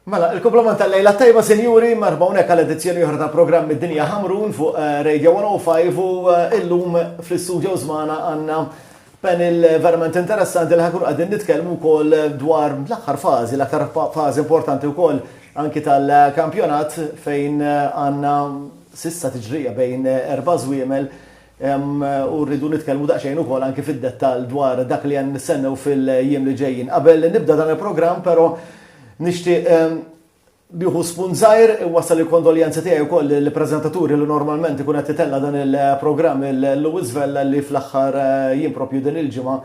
Mela, il-komplement tal-lejla tajba senjuri marba unek għal-edizzjoni oħra ta' programm id-dinja Ħamrun fuq Radio 105 u illum fl-istudio żmana għandna panel verament interessanti li ħakun qegħdin nitkellmu wkoll dwar l-aħħar fażi, l-aktar fażi importanti wkoll anki tal-kampjonat fejn għandna sissa tiġrija bejn erba' żwiemel u rridu nitkellmu daqsxejn ukoll anki fid-dettall dwar dak li nistennew fil-jiem li ġejjin. Qabel nibda dan il-programm però nixtieq biħu spunt żgħir wasal il-kondoljanzi tiegħi wkoll il-preżentaturi li normalment ikun qed titella dan il-programm il-Lewis Vella li fl-aħħar jiem propju din il-ġimgħa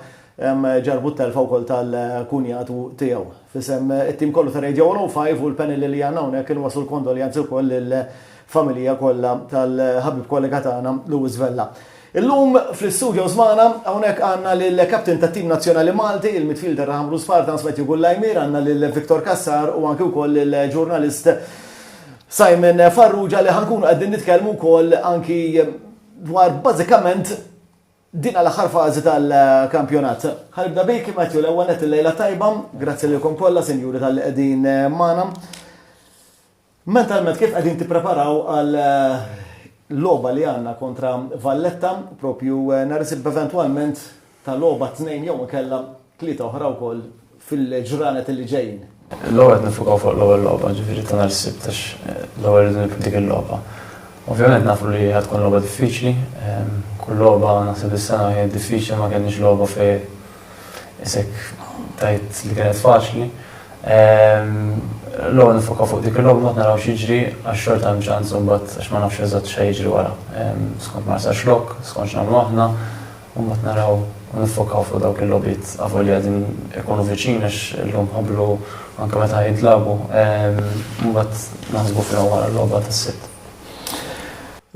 ġarbu t-telfa wkoll tal-kunjatu tiegħu. Fisem it-tim kollu ta' Radio 105 u l-panel li għandna hawnhekk inwasu l-kondoljanzi wkoll lill-familja kollha tal-ħabib kollega tagħna Lewis Vella. Illum fl-istudio żmana hawnhekk għandna lill-kapten tat-tim nazzjonali Malti, il-midfielder Ħamrun Spartans Matthew Gullajmir, għandna lil Viktor Kassar u anke wkoll il-ġurnalist Simon Farrugia li ħankunu qegħdin nitkellmu wkoll anki dwar bażikament din l-aħħar fażi tal-kampjonat. Ħalibda bik Matthew l-ewwel nett il-lejla tajba, grazzi lilkom kollha sinjuri tal-li qegħdin magħna. Mentalment kif qegħdin tippreparaw għal l-logħba li għandna kontra Valletta, propju narisib eventwalment ta' logħba 2 jew inkella 3 oħra wkoll fil-ġranet li ġejjin. L-ewwel qed nifukaw fuq l-ewwel logħba, ġifieri ta' nhar is-sibt għax l-ewwel irridu nibdu dik il-logħba. Ovvjament nafu li qed tkun logħba diffiċli, kull logħba naħseb is-sena hija diffiċli ma kellniex logħba fejn isek tajt li kienet faċli. L-ewwel nifokaw fuq dik il-logħba ma naraw x'jiġri għax-xorta hemm ċans imbagħad għax ma nafx eżatt x'jiġri wara. Skont ma sarx lok, skont x'nagħmlu aħna, u mbagħad naraw u nifokaw fuq dawk il-logħbiet avolja din ikunu viċin għax illum ħabblu anke meta jitlabu, mbagħad naħsbu fihom wara l-logħba tas-sitt.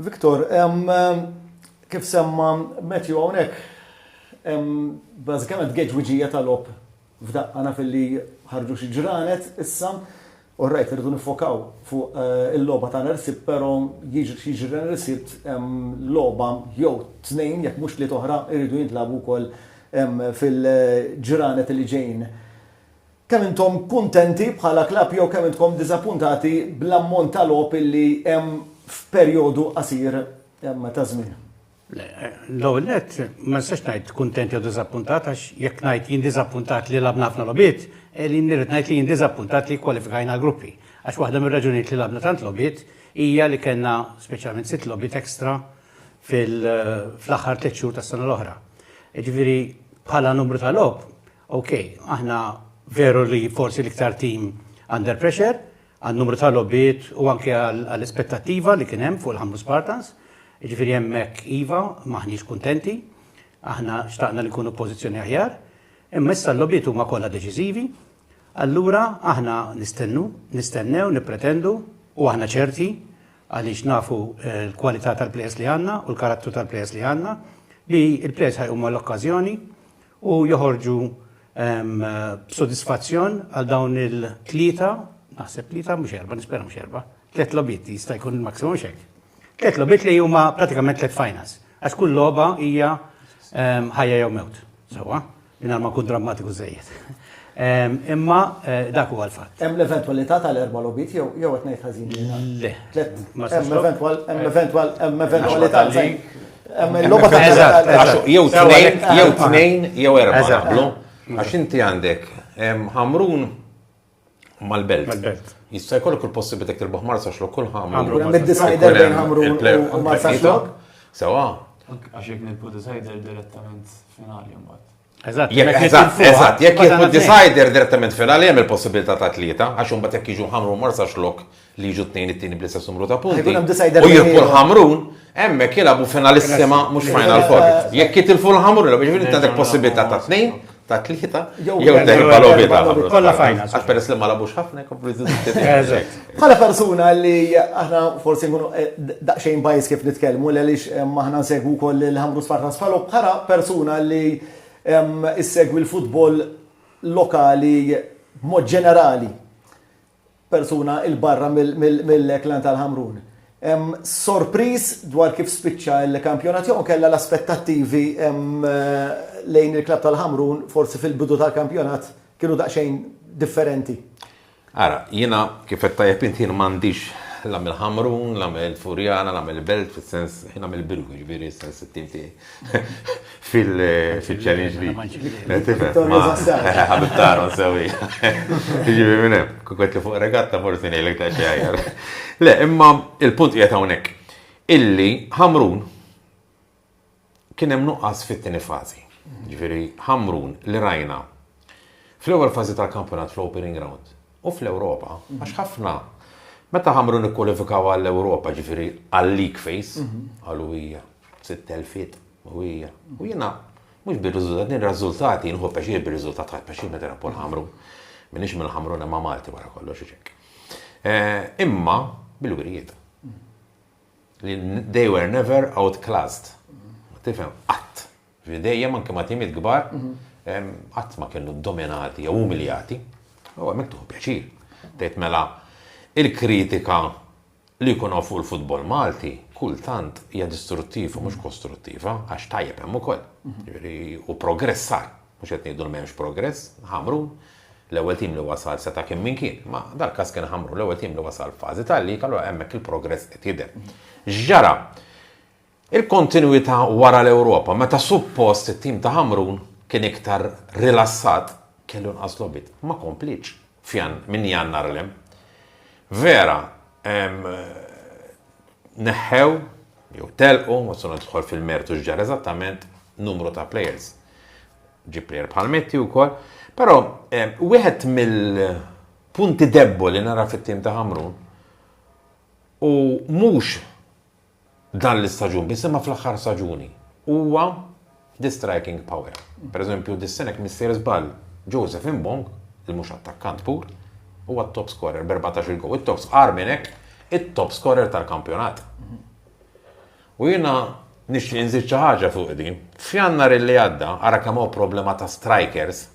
Viktor, kif semma Matthew hawnhekk bażikament ġwiġija tal-logħb f'daqqa naf li ħarġu xi ġranet issa. Orrajt, irridu nifokaw fuq il-logħba ta' Narsib, però jiġri Narsib logħba jew 2 jekk mhux li oħra irridu jintlabu wkoll fil-ġranet li ġejjin. Kemm intom kuntenti bħala klabb jew kemm intkom diżappuntati bl-ammont ta' logħb illi hemm f'perjodu qasir ta' żmien? L-ewwel nett ma nistax ngħid kuntenti jew diżappuntat għax jekk ngħid jien diżappuntat li labna ħafna logħbiet, li nirrid ngħid li jien diżappuntat li kwalifikajna gruppi. Għax waħda mir-raġunijiet li labna tant logħbiet hija li kellna speċjalment 6 logħbiet ekstra fl-aħħar 3 xhur tas-sena l-oħra. Jiġifieri bħala numru ta' logħb, okej, aħna veru li forsi l-iktar tim under pressure għan numru ta' logħbiet u anke għall-ispettattiva li kien hemm fuq il-Ħamrun Spartans. Jiġifieri hemmhekk iva maħniex kuntenti, aħna xtaqna li nkunu pożizzjoni aħjar, imma issa l-logħbiet huma kollha deċiżivi, allura aħna nistennew, nippretendu u aħna ċerti għaliex nafu l-kwalità tal-plejers li għandna u l-karattru tal-plejers li għandna li l-plejers ħajhuma l-okkażjoni u joħorġu b'sodisfazzjon għal dawn il-3, naħseb 3 mhux 4, nispera mhux 4, 3 logħbiet jista' jkun il-maximum xejn. 3 logħbiet li huma pratikament 3 finals, għax kull logħba hija ħajja jew mewt. Sewwa, mingħajr ma nkun drammatiku żejjed. Imma dak huwa l-fatt. Hemm l-eventwalità tal-4 logħbiet jew qed ngħid ħażin. Le. Hemm eventwalità hemm il-logħba ta' jew 2 jew 4 naqblu. Għax inti għandek Ħamrun mal-Belt. Jista' jkollok il-possibilità tirbaħ Marsaxlok kull Ħamrun. Hemm id-decider bejn Ħamrun u Marsaxlok. Sewa. Għax jekk nilbu decider direttament finali mbagħad. Eżatt, jekk jitbu decider direttament finali hemm il-possibilità ta' 3, għax imbagħad jekk jiġu Ħamrun Marsaxlok li jiġu 2 it-tieni bl-istess numru ta' punti. U jirpu l-Ħamrun hemmhekk jilagħbu finalissima mhux Final Four. Jekk jitilfu l-Ħamrun, ġifieri inti għandek possibilità ta' 2 ta' 3 jew terba' logħbiet ta' Ħamrun. Kollha finals. Għax peress li ma labux ħafna jkomplu bħala persuna li aħna forsi nkunu daqsxejn bajs kif nitkellmu għaliex aħna nsegwu wkoll il-Ħamrun Spartans bħala persuna li issegwi l-futbol lokali mod ġenerali. Persuna il-barra mill-klan tal-Ħamrun. Sorpriż dwar kif spiċċa l-kampjonat jew kellha l-aspettattivi lejn il-klabb tal-Ħamrun forsi fil-bidu tal-kampjonat kienu daqsxejn differenti. Ara, jiena kif qed tajjeb inti m'għandix l-għamil Ħamrun, l-għamil Furjana, l-għamil Belt, fil-sens, jina għamil Biru, ġviri, sens it-tim ti fil-challenge li. Għabibtaron, sewi. Ġviri minnem, kukwet li fuq regatta forsi nejlek ta' xejjer. Le, imma il-punt jgħet hawnhekk. Illi Ħamrun kien hemm nuqqas fit-tieni fażi. Ġviri, Ħamrun li rajna fl-ewwel fażi tal-kampjonat fl-opening round u fl-Ewropa, għax ħafna meta Ħamrun ikkwalifikaw għall-Ewropa, ġifieri għall-League Phase, għalu hija 6,000 fit, u hija. U jiena mhux bir-riżultati, nħu peċir bir-riżultat ħadd peċir meta rapport Ħamrun. Minix mill-Ħamrun imma Malti wara kollox ċek. Imma bil-wirijiet. They were never outclassed. Tifhem, qatt. Dejjem anke ma' timiet kbar, qatt ma kienu dominati jew umiljati. U hemmhekk tuħu pjaċir. Tgħid mela il-kritika li jkunu fuq il-futbol Malti kultant hija distruttiva mhux kostruttiva għax tajjeb hemm ukoll. U progress sar, mhux qed ngħidu m'hemmx progress, Ħamrun l-ewwel tim li wasal seta' kien min kien, ma dal-każ kien Ħamrun l-ewwel tim li wasal fażi tal-lig, allura hemmhekk il-progress qed jidher. Ġara il-kontinwità wara l-Ewropa meta suppost it-tim ta' Ħamrun kien iktar rilassat kellu nqas lobit, ma kompliċ fjan min jannar lem. Vera, neħħew, jew telqu, ma sonu nidħol fil-mertu ġġar eżattament numru ta' players. Ġi player bħal-metti wkoll, però wieħed mill-punti deboli li nara fit-tim ta' Ħamrun u mhux dan l-istaġun, biss imma fl-aħħar staġuni, huwa the striking power. Pereżempju, dis-senek missier żball Joseph Imbong, il mhux attakkant pur, huwa t-top scorer b'14 gol. It-top scorer minnek, it-top scorer tal-kampjonat. U jiena nixtieq nżid xi ħaġa fuq din. F'Jannar illi għadda, ara kemm hawn problema ta' strikers,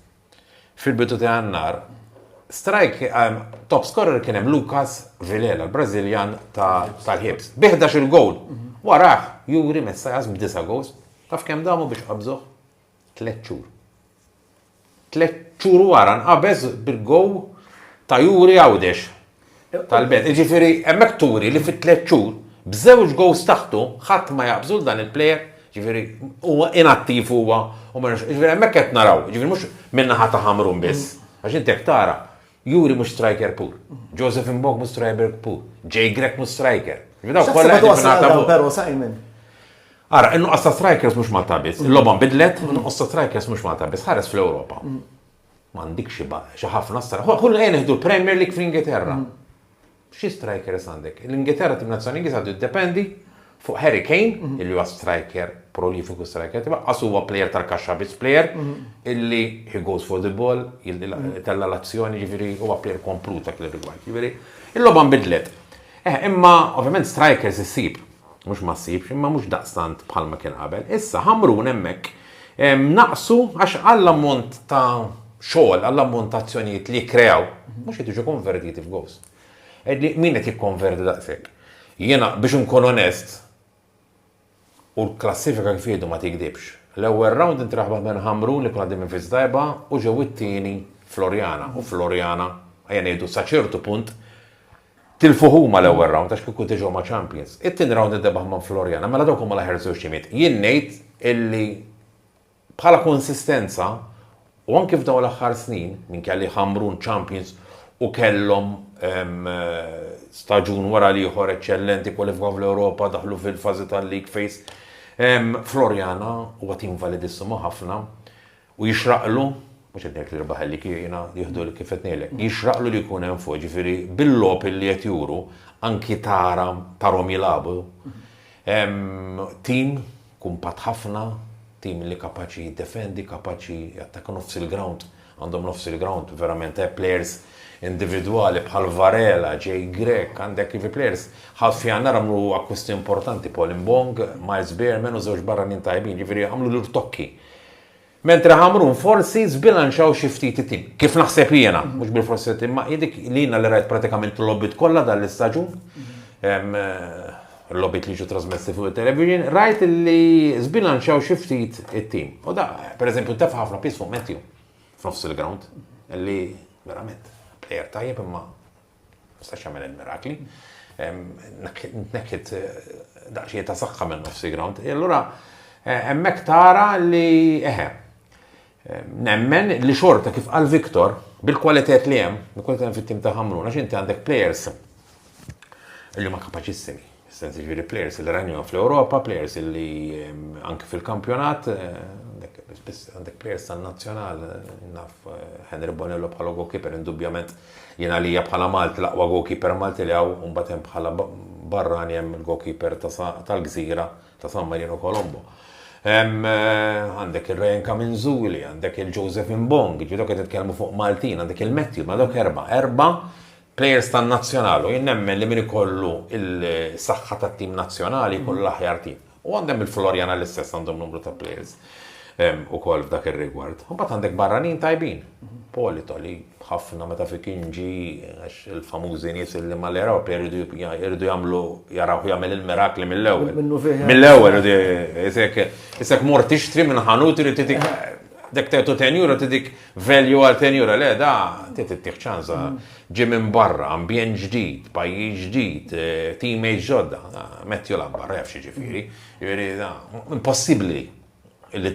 fil-bidu ta' Jannar, top scorer kien hemm Lucas Vilela, l-Brażiljan tal-Hibs. Bi 11 gol. Waraħ, Juri Messajas b'9 gols. Taf kemm damu biex qabżuh? 3 xhur. 3 xhur wara nqabeż bil-gow ta' Juri Għawdex tal-bet. Ġifieri hemmhekk turi li fit-3 xhur b'żewġ gows taħtu ħadd ma jaqbżu dan il-plejer, ġifieri huwa inattiv huwa u ġifieri hemmhekk qed naraw, ġifieri mhux min-naħa ta' Ħamrun biss. Għax inti hekk tara, Juri mhux striker pur, Joseph Imbong mhux striker pur, Jay Grek mhux striker. Ara, innuqqas ta' strikers mhux Malta biss. Il-logħba nbidlet, innuqqas ta' strikers mhux Malta biss. Ħares fl-Ewropa. M'għandik xi ħafna strikers. Ħullu neħdu l-Premier League fl-Ingilterra. Xi strikers għandek? L-Ingilterra tim nazzjonali Ingliż għandu jiddependi fuq Harry Kane, illi huwa striker, prolifiku striker, għasu huwa plejer tal-kaxxa biss plejer, illi he goes for the ball, tella l-azzjoni, ġifieri huwa plejer kompluta kien rigward. Ġifieri il-logħba nbidlet. Imma ovvjament strikers issib. Mhux ma ssibx, imma mhux daqstant bħalma kien qabel. Issa Ħamrun hemmhekk naqsu għax għall-ammont ta' xogħol, għall-ammont ta' azzjonijiet li kreaw, mhux qed jiġu konvertiti f'gows. Min qed jikkonverti daqshekk? Jiena biex inkun onest u l-klassifika kif jgħidu ma tikdibx. L-ewwel round intraħba minn Ħamrun li kien għaddej minn Fiżdajba u ġew it-tieni Florjana. U Florjana ejja ngħidu sa ċertu punt tilfu huma l-ewwel round għax kieku tiġu ma' Champions. It-tieni round iddebaħ ma' Florjana, mela dawk huma l-aħħar żewġ timiet. Jien ngħid illi bħala konsistenza u anke f'dawn l-aħħar snin minn kelli Ħamrun Champions u kellhom staġun wara li ieħor eċċellenti kwalifikaw fl-Ewropa daħlu fil-fażi tal-League Phase. Florjana huwa tim validissimo ħafna u jixraqlu mux għednek li rbaħalli kiena jihdu li kifet nejlek. Jixraqlu li jkun hemm fuq, ġifieri bil-lop li qed juru anki tarom jilabu. Tim kumpat ħafna, tim li kapaċi jiddefendi, kapaċi jattakka nofs il-ground, għandhom nofs il-ground, verament players individuali bħal Varela, Jay Grek, għandek kifi players. Ħaffi għanna għamlu akquisti importanti, Paul Imbong, Miles Beerman u żewġ barranin tajbin, ġifieri għamlu l-urtokki. Mentre Ħamrun forsi zbilanċaw xi ftit it-tim. Kif naħseb jiena, mhux bil-forsi imma jidik lina li rajt pratikament l-lobbit kollha dal-istaġun. L-lobbit li ġu trasmessi fuq it-television, rajt li zbilanċaw xi ftit it-tim. U da, pereżempju tef ħafna pis fuq Matthew f'nofs il-ground, li verament plejer tajjeb imma nistax jagħmel il-mirakli. Nekket daqsxejn ta' saħħa minn nofsi ground. Allura hemmhekk tara li nemmen li xorta kif qal Viktor bil-kwalitet li hemm, bil-kwalitet fit-tim ta' Ħamrun, għax inti għandek plejers li ma kapaċissimi. Ġifieri players li rajnu fl-Ewropa, players li anke fil-kampjonat, għandek players tan-nazzjonal, naf Henry Bonello bħala goalkeeper indubjament jiena li bħala Malti l-aqwa goalkeeper Malti li hawn u mbagħad hemm bħala barrani hemm il-goalkeeper tal-Gżira ta' San Marino Colombo. Għandek il-Ryan Kaminzuli, għandek il-Joseph Mbong, ġifieri qed titkellmu fuq Maltin, għandek il-Matthew, ma dawk erba' players tan-nazzjonali, u nemmen li min ikollu il-saħħa tat-tim nazzjonali jkollu l-aħjar tim. U għandhem il-Florjana l-istess għandhom numru ta' players ukoll f'dak ir-rigward. U mbagħad għandek barranin tajbin. Polito li ħafna meta fi Kinġi għax il-famużi nies li mal-Ewropa jridu jagħmlu jaraw jagħmel il-mirakli mill-ewwel. Mill-ewwel isek mor tixtri minn ħanut irid titik dak tetu 10 euro tidik value għal 10 euro, le da tittieħ ċansa ġi minn barra, ambjent ġdid, pajjiż ġdid, teammates ġodda, mettju l-barra jaf xi ġifieri, impossibbli li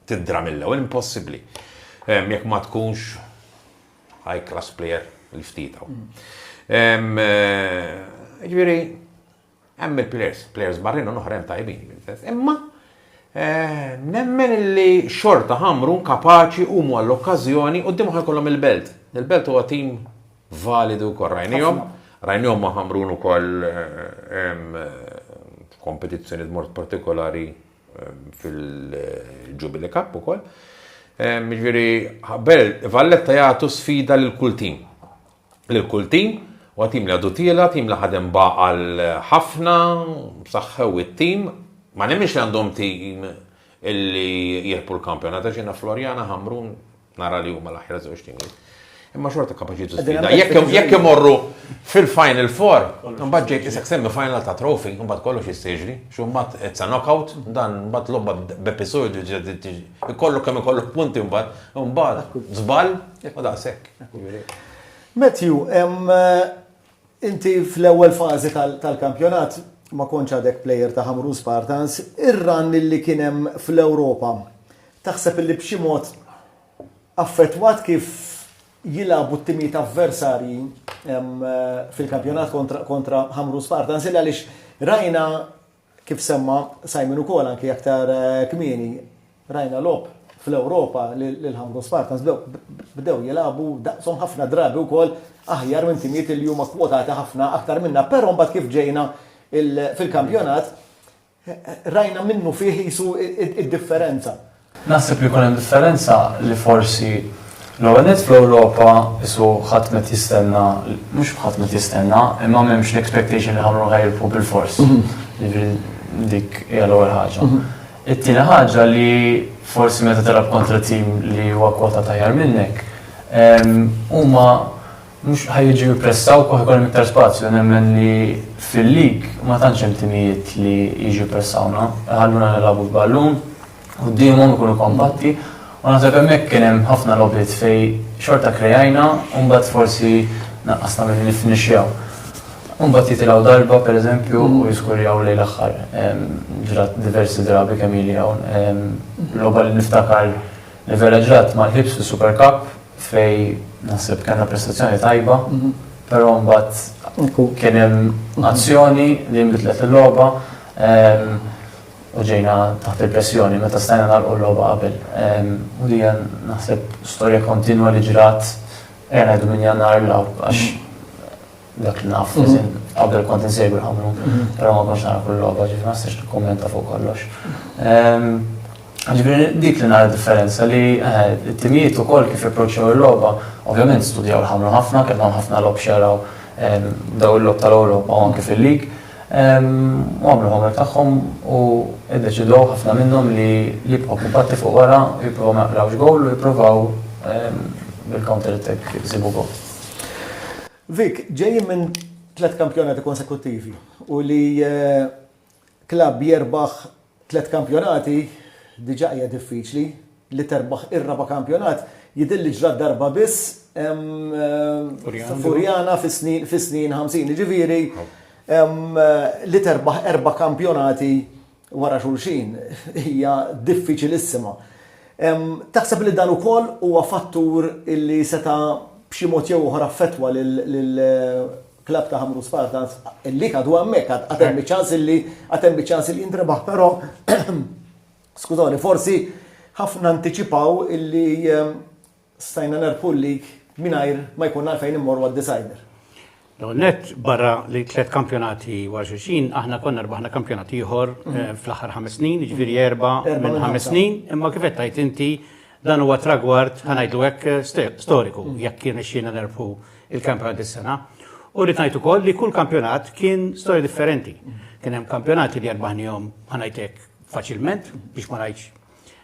tidra mill-ewwel, impossibbli. Jekk ma tkunx high class player li ftitaw. Ġifieri hemm il-players barrin u oħrajn tajbin. Imma nemmen li xorta Ħamrun kapaċi huma għall-okkażjoni quddiem ħajkollhom il-belt. Il-belt huwa tim validu wkoll rajnihom ma' Ħamrun ukoll f'kompetizzjoni b'mod partikolari fil-Jubilee Cup ukoll. Jiġifieri Valletta jagħtu sfida lil kull tim. Lil kull tim huwa tim li għadu tiela, tim li ħadem baqal ħafna, saħħew it-tim. Ma nemmix li għandhom tim illi jirpu l-kampjonat, ġina Florjana, Ħamrun, nara li huma l-aħjar żewġ timijiet. Imma xorta kapaċitu sfida. Jekk imorru fil-Final Four, mbagħad ġejk isek semmi final ta' trophy, mbagħad kollox jistiġri, xu mbagħad it's a knockout, dan mbagħad logħba b'episodju ikollu kemm ikollu punti mbagħad żball u daqshekk. Matthew, inti fl-ewwel fażi tal-kampjonat ma kontx għadek plejer ta' Ħamrun Spartans, ir-ran li kien hemm fl-Ewropa. Taħseb li b'xi mod affettwat kif jilabu t-timijiet avversarji fil-kampjonat kontra Ħamrun Spartans, illa għaliex rajna kif semma Simon ukoll anke aktar kmieni, rajna lob fl-Ewropa lil Ħamrun Spartans bdew jilabu daqshom ħafna drabi wkoll aħjar minn timijiet li huma kwotati ħafna aktar minna, però mbagħad kif ġejna fil-kampjonat rajna minnu fih jisu id-differenza. Naħseb li jkun hemm differenza li forsi l-għanet fl-Ewropa jisu ħatmet jistenna, mhux ħatmet jistenna, imma m'hemmx l-expectation li Ħamrun ħajrpu bil-fors. Dik hija l-ewwel ħaġa. It-tieni ħaġa li forsi meta telab kontra tim li huwa kwota tajjar minnek, huma mhux ħajjiġu jippressaw ikollhom iktar spazju, nemmen li fil-lig ma tantx hemm timijiet li jiġu jippressawna, ħalluna nilagħbu l-ballun, qudiemhom ikunu kompatti, u naħseb hemmhekk kien hemm ħafna logħbiet fejn xorta krejajna u mbagħad forsi naqqasna milli niffinixxjaw. U mbagħad jitilgħu darba pereżempju u jiskurjaw lejn l-aħħar. Ġrat diversi drabi kemm ili hawn. Logħba li niftakar li vera ġrat mal-Hibs fis-Super Cup fejn naħseb kellna prestazzjoni tajba, però mbagħad kien hemm azzjoni li nbidlet il-logħba u ġejna taħt il-pressjoni meta stajna nagħlqu l-logħba qabel. U hija naħseb storja kontinwa li ġrat ngħidu minn Jannar għax dak li naf qabel kont insegwi Ħamrun, però ma kontx nara kull logħba, ġifieri ma nistax nikkummenta fuq kollox. Ġifieri dik li nara differenza li t-timijiet ukoll kif approachjaw il-logħba, ovvjament studjaw Ħamrun ħafna, kellhom ħafna lob xaraw daw il-lob tal-Ewropa u anke fil-lig. U għamlu ħomrek tagħhom u iddeċidew ħafna minnhom li jibqgħu kumpatti fuq wara, jippruvaw ma jaqrawx gowl u jippruvaw bil-counter attack jsibu gowl. Vik, ġejjin minn 3 kampjonati konsekuttivi u li klabb jerbaħ 3 kampjonati diġà hija diffiċli li terbaħ ir-raba' kampjonat jidilli ġrad darba biss Furjana fis-snin 50, ġifieri li terbaħ 4 kampjonati wara xulxin hija diffiċilissima. Taħseb li dan ukoll huwa fattur illi seta' b'xi mod jew oħra affettwa lill-klabb ta' Ħamru Spartans illi kadu hemmhekk għatem biċ-ċans li jintrebaħ, però skużawni, forsi ħafna anticipaw illi stajna nerbħu lik mingħajr ma jkun għalfejn immorru għad-decider. Net barra li 3 kampjonati wara xulxin, aħna konna rbaħna kampjonati ieħor fl-aħħar 5 snin, jiġifieri 4 minn 5 snin, imma kif qed tgħid inti dan huwa tragward ħanajdlu hekk storiku jekk kien ixxina nerbħu il-kampjonat dis-sena. U rrid ngħid ukoll li kull kampjonat kien storja differenti. Kien hemm kampjonati li rbaħnihom ħanajtek faċilment biex ma ngħidx.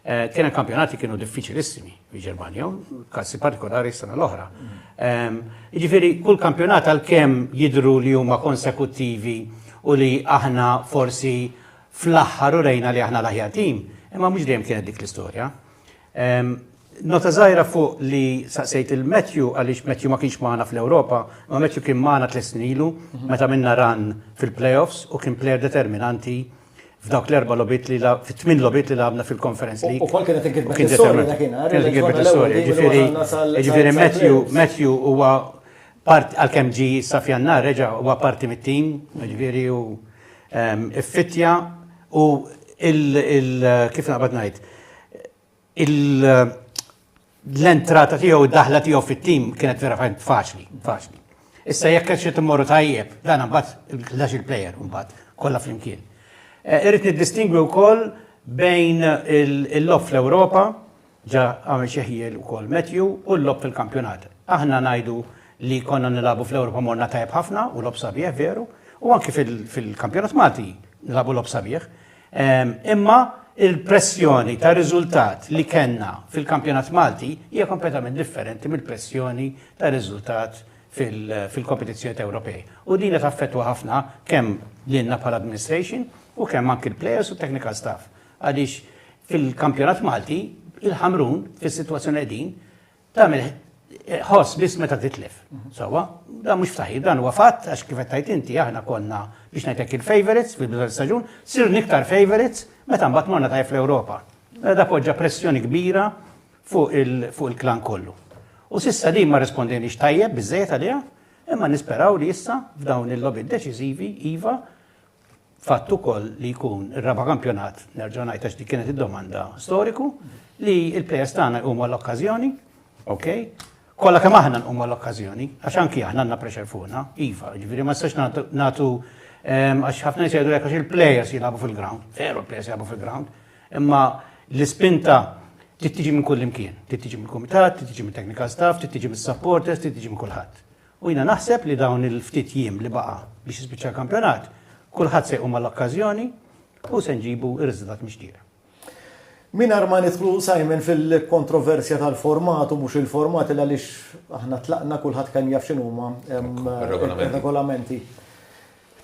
Kien hemm kampjonati kienu diffiċilissimi fil-Ġermanja, kassi partikolari s-sena l-oħra. Jiġifieri kull kampjonat għalkemm jidhru li huma konsekuttivi u li aħna forsi fl-aħħar urejna li aħna l-aħjar tim, imma mhux dejjem kienet dik l-istorja. Nota żgħira fuq li saqsejt il-Matthew għaliex Matthew ma kienx magħna fl-Ewropa, ma Matthew kien magħna 3 snin ilu meta minna run fil-playoffs u kien plejer determinanti f'dawk l-4 logħbiet li fit-8 logħbiet li labna fil-Conference League. U kol kienet inkitbet is-storja dakinhar. Ġifieri Matthew huwa part għalkemm ġi sa f'Jannar reġa' huwa parti mit-tim, ġifieri u iffittja u kif naqbad ngħid l-entrata tiegħu d-daħla tiegħu fit-tim kienet vera faċli. Issa jekk qed xi timmorru tajjeb, dan imbagħad il-11 plejer imbagħad kollha flimkien. Irrid niddistingwi wkoll bejn il-lob fl-Ewropa, ġa għamel xeħjiel ukoll Matthew, u l-lob fil-kampjonat. Aħna ngħidu li konna nilabu fl-Ewropa morna tajjeb ħafna u lob sabiħ veru, u anke fil-kampjonat Malti nilabu lob sabiħ. Imma il-pressjoni ta' riżultat li kenna fil-kampjonat Malti hija kompletament differenti mill-pressjoni ta' riżultat fil-kompetizzjoni Ewropej. U din qed taffettwa ħafna kemm lilna bħala administration u kemm anke il-players u technical staff. Għaliex fil-kampjonat Malti il-Ħamrun fis-sitwazzjoni qegħdin tagħmel ħoss biss meta titlef. Sewwa, dan mhux ftaħir, dan huwa fatt għax kif qed tgħid inti aħna konna biex ngħidlek il-favorites fil-bidu tal-staġun, sirna iktar favorites meta mbagħad morna tajjeb fl-Ewropa. Da poġġa pressjoni kbira fuq il-klan kollu. U s'issa din ma rispondejniex tajjeb biżżejjed għaliha, imma nisperaw li issa f'dawn il-logħbiet deċiżivi iva fattu ukoll li jkun ir-raba' kampjonat, nerġa' ngħid għax dik kienet id-domanda storiku, li l-plejers tagħna jqumu l-okkażjoni, okej? Kollha kemm aħna nqumu l-okkażjoni, għax anki aħna għandna pressure fuqna, iva, ġifieri ma nistax nagħtu għax ħafna nies jgħidu għax il-plejers jilagħbu fil-ground, veru l-plejers jilagħbu fil-ground, imma l-ispinta tittiġi minn kull imkien, tittiġi mill-kumitat, tittiġi mill-technical staff, tittiġi mis-supporters, tittiġi minn kulħadd. U jiena naħseb li dawn il-ftit jiem li baqa' biex jispiċċa l-kampjonat, kulħadd se jqum l-okkażjoni u se nġibu r-riżultat mixtieq. Mingħajr ma nidħlu Simon fil-kontroversja tal-format u mhux il-format għaliex aħna tlaqna kulħadd kan jaf x'inhuma regolamenti.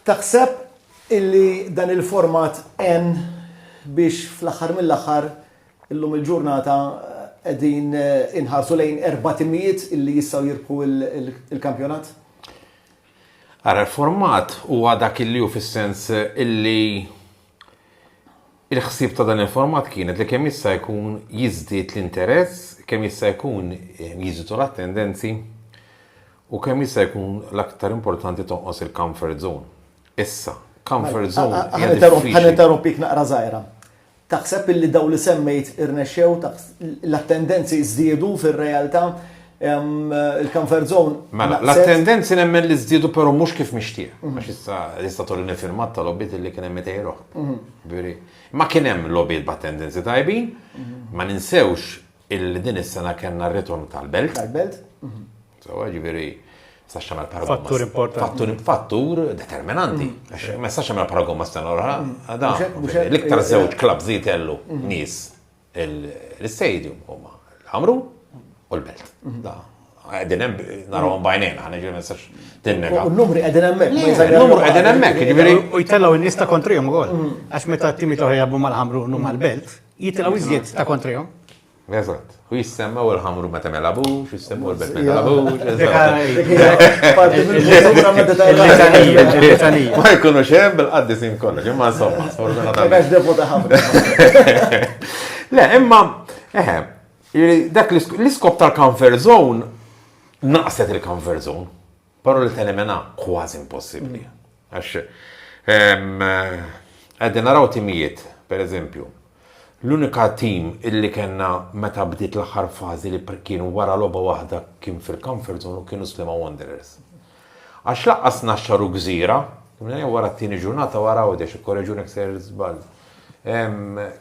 Taħseb illi dan il-format biex fl-aħħar mill-aħħar illum il-ġurnata qegħdin inħarsu lejn 4 timijiet illi jistgħu jirbħu il-kampjonat? Ara l-format huwa dak illi hu fis-sens illi il-ħsieb ta' dan il-format kienet li kemm issa jkun jiżdied l-interess, kemm issa jkun jiżidu l-attendenzi u kemm issa jkun l-aktar importanti tonqos il-comfort zone. Issa, comfort zone. Ħaninterrompik naqra żgħira. Taħseb illi daw li semmejt irnexxew l-attendenzi żdiedu fir-realtà il-comfort zone. Mela, l-attendenzi nemmen li żdiedu però mhux kif mixtieq. Għax issa tolli nifirmat ta' lobbiet li kien hemm meta ma kien hemm lobbiet b'attendenzi tajbin, ma ninsewx illi din is-sena kellna r-ritorn tal-belt. Tal-belt? Sewwa ġifieri sax tagħmel paragon. Fattur importanti. Fattur determinanti. Ma sax tagħmel paragon ma sena oħra. L-iktar żewġ klabb żied kellu nies l-istadium huma l-Ħamrun u l-Belt. Qegħdin hemm narawhom bajnejna, ħa niġi ma nistax tinnega. U n-numri qegħdin hemmhekk. N-numru qegħdin hemmhekk, jiġifieri. U jtellgħu in-nies ta' kontrihom ukoll. Għax meta t-timi toħra jabbu mal-Ħamrun u mal-Belt, jitilgħu iżjed ta' kontrihom. Eżatt. U jissemmaw il-ħamru meta ma jelabux, jissemmaw il-bet ma jelabux. Ma jkunux hemm bil-qaddisin kollha, imma insomma, Le, imma dak l-iskop tal-comfort zone naqset il-comfort zone, però li telemena kważi impossibbli. Għax għedin naraw timijiet, per eżempju, l-unika tim illi kena meta bdiet l-aħħar fażi li kienu wara logħba waħda kien fil-comfort zone u kienu Sliema Wanderers. Għax laqqas naxxaru gżira, wara t-tieni ġurnata wara għodex ikkorreġuni ser żball.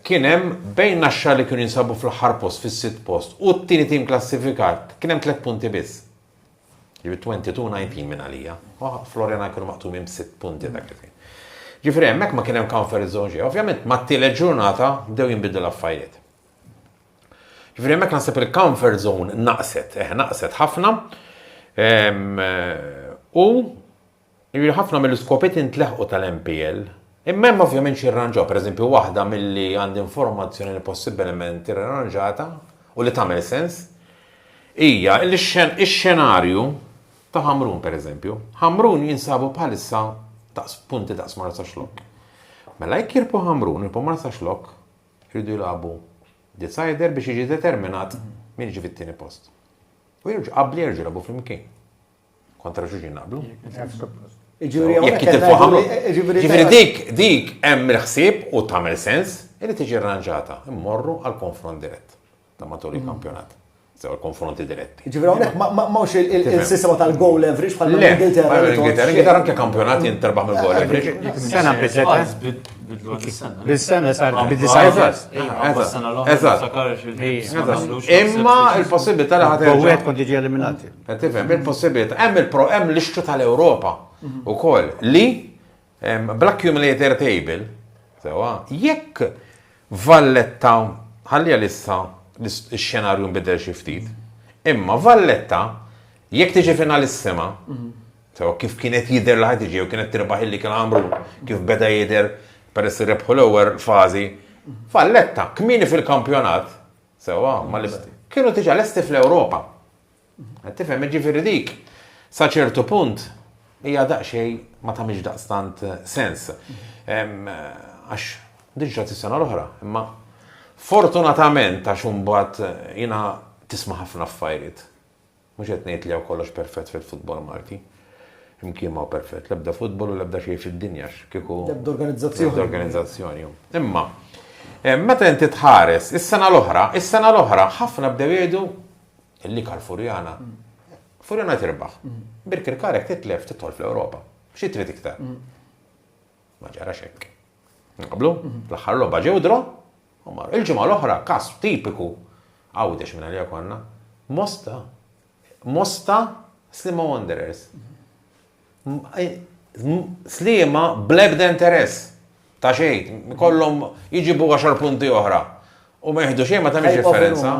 Kien hemm bejn naxxa li kienu jinsabu fl-aħħar post fis-sitt post u t-tieni tim klassifikat kien hemm 3 punti biss. 22-19 minn għalija. Floriana kienu maqtumin b'6 punti dak li kien. Ġifri hemmhekk ma kien hemm comfort zone ġej. Ovvjament mat-tielet ġurnata bdew jinbidlu l-affarijiet. Ġifri hemmhekk naħseb il-comfort zone naqset ħafna. U ħafna mill-iskopiet intleħqu tal-MPL. Imma hemm ovvjament xi rranġaw, pereżempju waħda milli għandi informazzjoni li possibilment irranġata u li tagħmel sens hija x-xenarju ta' Ħamrun pereżempju. Ħamrun jinsabu bħalissa punti daqs Marsa Xlokk. Mela jekk jirpu Ħamrun, jirpu Marsa Xlokk, jridu jilagħbu decider biex jiġi determinat min jiġi fit-tieni post. U qabli jerġgħu jilagħbu flimkien. Kontra xulxin naqblu. Jekk jitilfu Ħamrun. Ġifieri dik hemm il-ħsieb u tagħmel sens li tiġi rranġata. Immorru għal konfront dirett ta' matul il-kampjonat. Sew il-konfronti diretti. Ġifieri hawnhekk m'hawnx il-sistema tal-goal leverage bħal l-Ingilterra. L-Ingilterra anke kampjonat jinterbaħ mill-goal leverage. Sena biżet. Bis-sena sar bid-disajfas. Imma il-possibilità li ħadd wieħed kont jiġi eliminati. Tifhem, il-possibilità hemm l-ixtru tal-Ewropa ukoll li bl-accumulator table sewa jekk Valletta ħallija lissa x-xenarju nbidel xi ftit. Imma Valletta jekk tiġi finalissima, sewa kif kienet jidher li ħad tiġi u kienet tirbaħ illi kien Ħamrun kif beda jidher peress rebħu l-ewwel fażi. Valletta kmieni fil-kampjonat sewa kienu tiġi lesti fl-Ewropa. Tifhem ġifieri dik sa ċertu punt hija daqsxejn ma tagħmilx daqstant sens. Għax diġà tis-sena l-oħra, imma fortunatament għax imbagħad jiena tisma' ħafna affarijiet. Mhux qed ngħid li hawn kollox perfett fil-futbol Malti. Imkien ma perfett, l-ebda futbol u l-ebda xejn fid-dinja kieku l-ebda organizzazzjoni. Imma meta inti tħares is-sena l-oħra ħafna bdew jgħidu illi kal Furjana. Furjana tirbaħ. Birkirkarek titlef titħol fl-Ewropa. Xi trid iktar? Ma ġarax hekk. Nqablu? L-aħħar logħba ġew dro. Il-ġimgħa l-oħra każ tipiku għawdex minn għalija konna. Mosta Sliema Wanderers. Sliema bl-ebda interess ta' xejn, kollhom jiġibu 10 punti oħra. U ma jieħdu xejn ma tagħmilx differenza.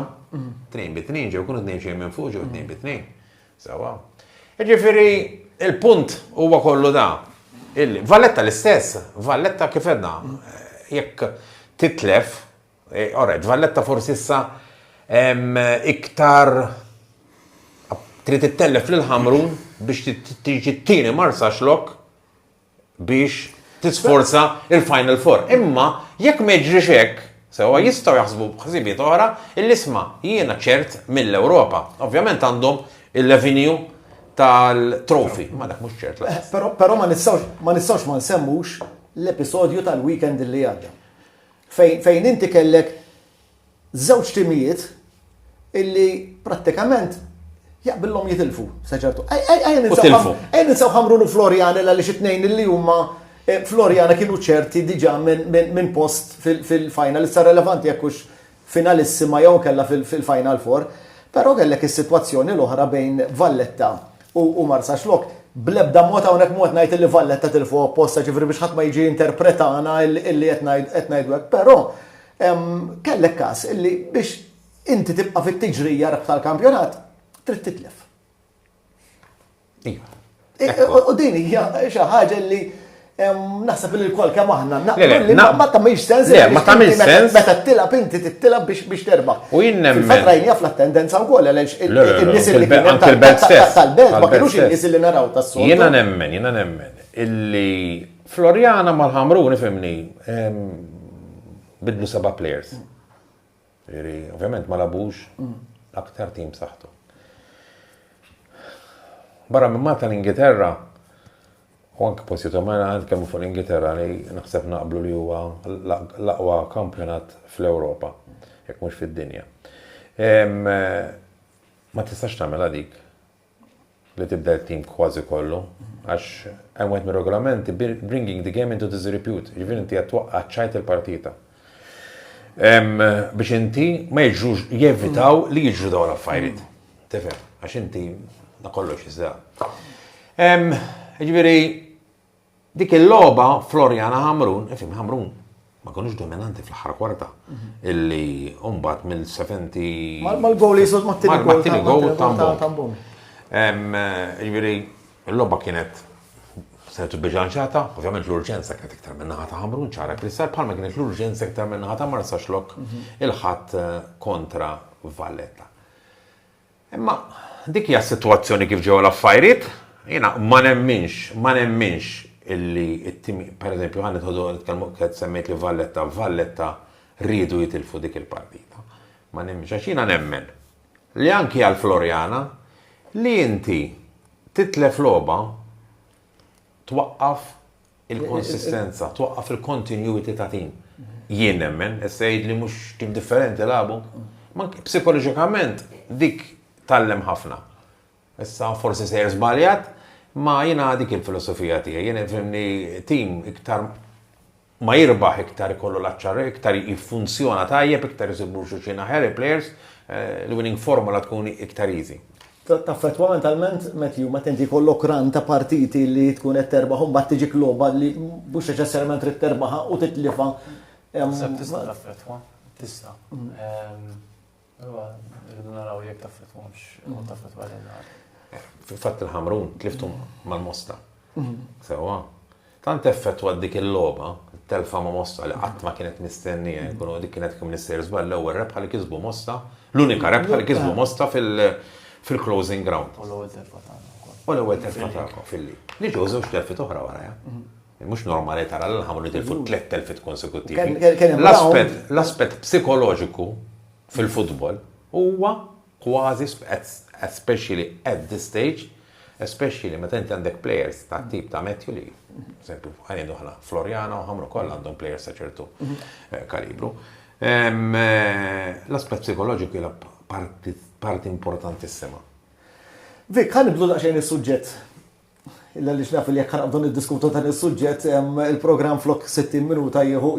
2-2 ġew kunu 2 xejn minn fuq ġew 2-2. Sewa. Jiġifieri il-punt huwa kollu da. Valletta l-istess, Valletta kif edna, jekk titlef, Valletta forsi issa iktar trid tittellef lil Ħamrun biex tiġi t-tieni Marsa Xlokk biex tisforza il-Final Four. Imma jekk ma jiġrix hekk, sewa jistgħu jaħsbu b'ħsibiet oħra il-isma' jiena ċert mill-Ewropa. Ovvjament għandhom il-revenue tal-trofi, ma dak mhux ċert. Però ma nistgħux ma nsemmux l-episodju tal-weekend li għadda. Fejn inti kellek żewġ timijiet illi prattikament jaqbillhom jitilfu saċertu. Ejja ninsaw Ħamrun u Floriana għaliex it-tnejn illi huma Floriana kienu ċerti diġà minn post fil-final, issa relevanti jekk hux finalissima jew kellha fil-Final Four, però kellek is-sitwazzjoni l-oħra bejn Valletta u Marsa Xlokk. Bl-ebda mod hawnhekk mod ngħid li Valletta tilfu apposta ġifri biex ħadd ma jiġi interpretana illi qed ngħidu hekk, però kellek każ illi biex inti tibqa' fit-tiġrija tal-kampjonat trid titlef. U din hija xi ħaġa li naħseb li l-kol kemm aħna ma tagħmilx sens. Ma tagħmilx sens. Meta tilab inti tittilab biex terbaħ. U jien nemmen. Fil-fatt rajnija fl-attendenza wkoll għaliex in-nies li kienu tal-belt ma kinux in-nies li naraw tas-sol. Jiena nemmen illi Floriana mal-Ħamrun ifhimni bidlu 7 players. Ovvjament ma labux aktar tim saħtu. Barra minn Malta l-Ingilterra, u anke postitu ma għandkem fuq l-Ingilterra li naħseb naqblu li huwa l-aqwa kampjonat fl-Ewropa, jekk mhux fid-dinja. Ma tistax tagħmel dik li tibda l-tim kważi kollu, għax hemm wieħed mir-regolamenti bringing the game into disrepute, ġifieri inti qed twaqqaċċajt il-partita. Biex inti ma jiġux jevitaw li jiġru dawn l-affarijiet. Tifhem, għax inti da kollox iżda. Ġifieri dik il-logħba Floriana Ħamrun, Ħamrun ma konux dominanti fl-aħħar kwarta illi mbagħad mill-70 mal-gol jisod mat-tieni gol tambum. Ġifieri l-logħba kienet senetu biġanċata, ovvjament l-urġenza kienet iktar minn naħa ta' Ħamrun ċara Prissar bħalma kienet l-urġenza iktar minn naħa ta' Marsa Xlok il-ħadd kontra Valletta. Imma dik hija s-sitwazzjoni kif ġew l-affarijiet, jiena ma nemminx illi it-tim, pereżempju ħanet nitkellmu qed semmejt li Valletta rridu jitilfu dik il-partita. Ma nemminx għax jiena nemmen li anki għal Floriana li inti titlef logħba twaqqaf il-konsistenza, twaqqaf il-continuity ta' tim. Jien nemmen, issa jgħid li mhux tim differenti lagħbu, ma psikoloġikament dik tallem ħafna. Issa forsi sejr żbaljat, ma jiena dik il-filosofija tiegħi. Jien nifhimni tim iktar ma jirbaħ iktar ikollu l-aċċar, iktar jiffunzjona tajjeb, iktar jisibu xulxin aħjar players, l-winning formula tkun iktar easy. Taffetwa mentalment, Matthew, ma tinti kollok ran ta' partiti li tkun qed terbaħ u mbagħad tiġik logħba li mhux neċessarjament trid terbaħa u titlifha. Tista' taffetwa, tista'. Irridu naraw jekk taffetwhomx u taffetwa lejn. Fatt il-Ħamrun tliftu mal-Mosta. Sewa. Tant effettwa dik il-logħba, telfa ma' Mosta li qatt ma kienet mistennija, jkunu dik kienet kemm nister żball l-ewwel rebħa li kisbu Mosta, l-unika rebħa li kisbu Mosta fil-closing ground. U l-ewwel telfa tagħna. U l-ewwel telfa tagħna fil-li. Li ġew żewġ telfiet oħra wara. Mhux normali tara l-Ħamrun jitilfu 3 telfiet konsekuttivi. L-aspett psikoloġiku fil-futbol huwa kważi, especially at this stage, especially meta inti għandek players ta' tip ta' Matthew li, eżempju, għajdu ħana Floriana u Ħamru kollha għandhom players ta' ċertu kalibru. L-aspett psikoloġiku hija parti importantissima. Vik, ħan nibdu daqsxejn is-suġġett. Illa li xnaf li jekk ħanqbdu niddiskutu dan is-suġġett, il-programm flok 60 minuta jieħu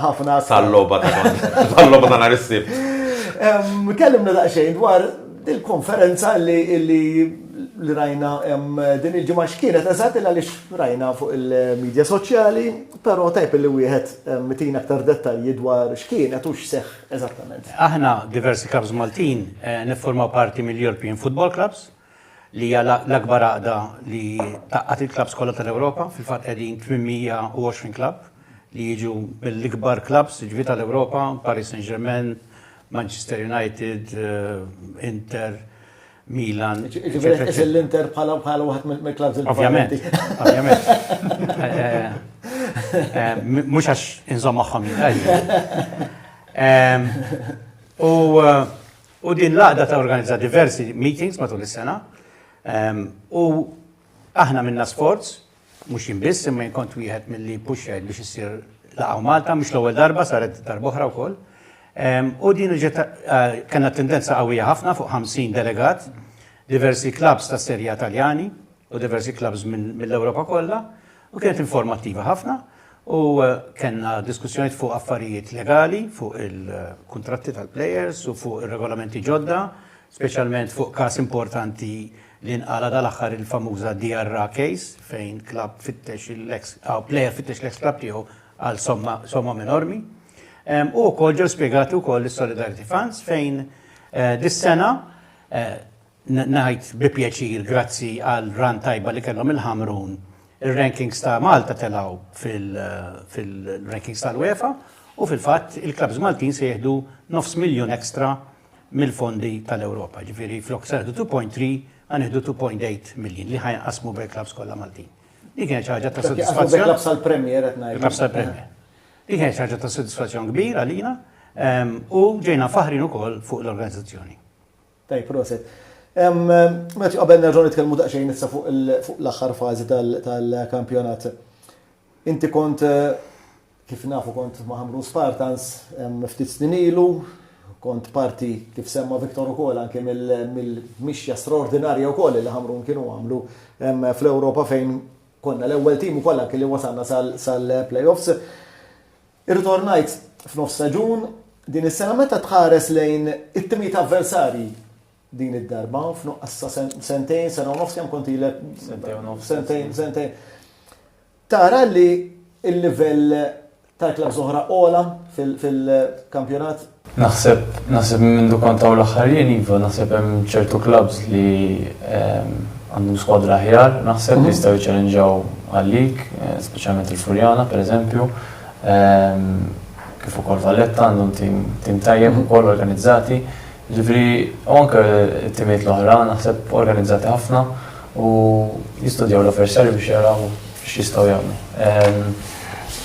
ħafna. Tal-logħba ta' nhar is-sibt. Kellimna daqsxejn dwar il-konferenza li rajna din il-ġimgħa x'kienet eżatt għaliex rajna fuq il-medja soċjali, però tajb li wieħed mitin aktar dettalji dwar x'kienet u x'seħħ eżattament. Aħna diversi clubs Maltin niffurmaw parti mill-European Football Clubs li hija l-akbar għaqda li taqqat il-clubs kollha tal-Ewropa, fil-fatt qegħdin 820 club li jiġu mill-ikbar clubs ġifieri tal-Ewropa, Paris Saint-Germain, Manchester United, Inter, Milan. L-Inter bħala waħed mill-klabs il-Ovvjament. Mhux għax inżomm magħhom u din l-għaqda ta' organizza diversi meetings matul is-sena. U aħna minna sports, mhux jinbiss, imma kont wieħed milli puxxed biex issir laqgħu Malta, mhux l-ewwel darba, saret darba oħra wkoll. U din kena tendenza qawwija ħafna fuq 50 delegat, diversi clubs ta' serja Taljani u diversi clubs mill-Ewropa kollha, u kienet informattiva ħafna u kellna diskussjonijiet fuq affarijiet legali, fuq il-kuntratti tal-plejers u fuq ir-regolamenti ġodda, speċjalment fuq każ importanti li nqala dal-aħħar il-famuża DRA case fejn club player fittex l-ex club tiegħu għal somma enormi. U wkoll ġew spjegati wkoll is-Solidarity Funds fejn dis-sena ngħid bi pjaċir grazzi għal ran tajba li kellhom il-Ħamrun il-rankings ta' Malta telaw fil-rankings tal-UEFA u fil-fatt il-klabs Maltin se jieħdu $500,000 ekstra mill-fondi tal-Ewropa. Ġifieri flok se jieħdu 2.3 għanħidu 2.8 million li ħajqasmu bil-klabs kollha Maltin. Dik kienet ħaġa ta' sodisfazzjon. Klabs tal-Premier qed ngħid. Klabs tal-Premier. Dik kienet ħaġa ta' sodisfazzjon kbir għalina u ġejna faħrin ukoll fuq l-organizzazzjoni. Tajb, proset. Meta qabel nerġgħu nitkellmu daqsxejn issa fuq l-aħħar fażi tal-kampjonat. Inti kont kif nafu kont ma' Hamrun Spartans ftit snin ilu, kont parti kif semma Viktor ukoll anke mill-mixja straordinarja wkoll li Hamrun kienu għamlu fl-Ewropa fejn konna l-ewwel tim ukoll anke li wasalna sal-playoffs. Irritornajt f'nofs staġun din is-sena meta tħares lejn it-timiet avversarji din id-darba f'nuqqas sentejn, sena u nofs kemm kont ilek sentejn. Tara li il-livell tal-klabs oħra ola fil-kampjonat? Naħseb minn kontaw l-aħħarien iva, naħseb hemm ċertu klabs li għandhom skwadra aħjar, naħseb li jistgħu jiċċelenġaw għalik, speċjalment il-Furjana pereżempju, kif ukoll Valletta għandhom tim tajjeb ukoll organizzati. Ġifri, anke t-timiet l-oħra naħseb organizzati ħafna u jistudjaw l-avversarju biex jaraw x'jistgħu jagħmlu.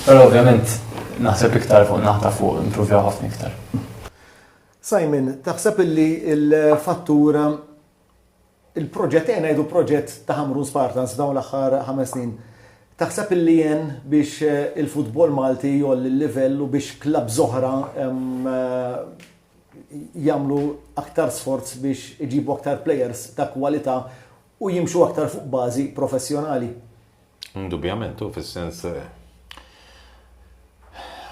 Però ovvjament naħseb iktar fuq naħta fuq improvjaw ħafna iktar. Simon, taħseb illi il-fattura il-proġett ngħidu proġett ta' Hamrun Spartans dawn l-aħħar 5 snin. Taħseb illi jen biex il-futbol Malti jolli l-livell u biex klabs oħra jagħmlu aktar sforz biex iġibu aktar players ta' kwalità u jimxu aktar fuq bażi professjonali. Indubjament, u fis-sens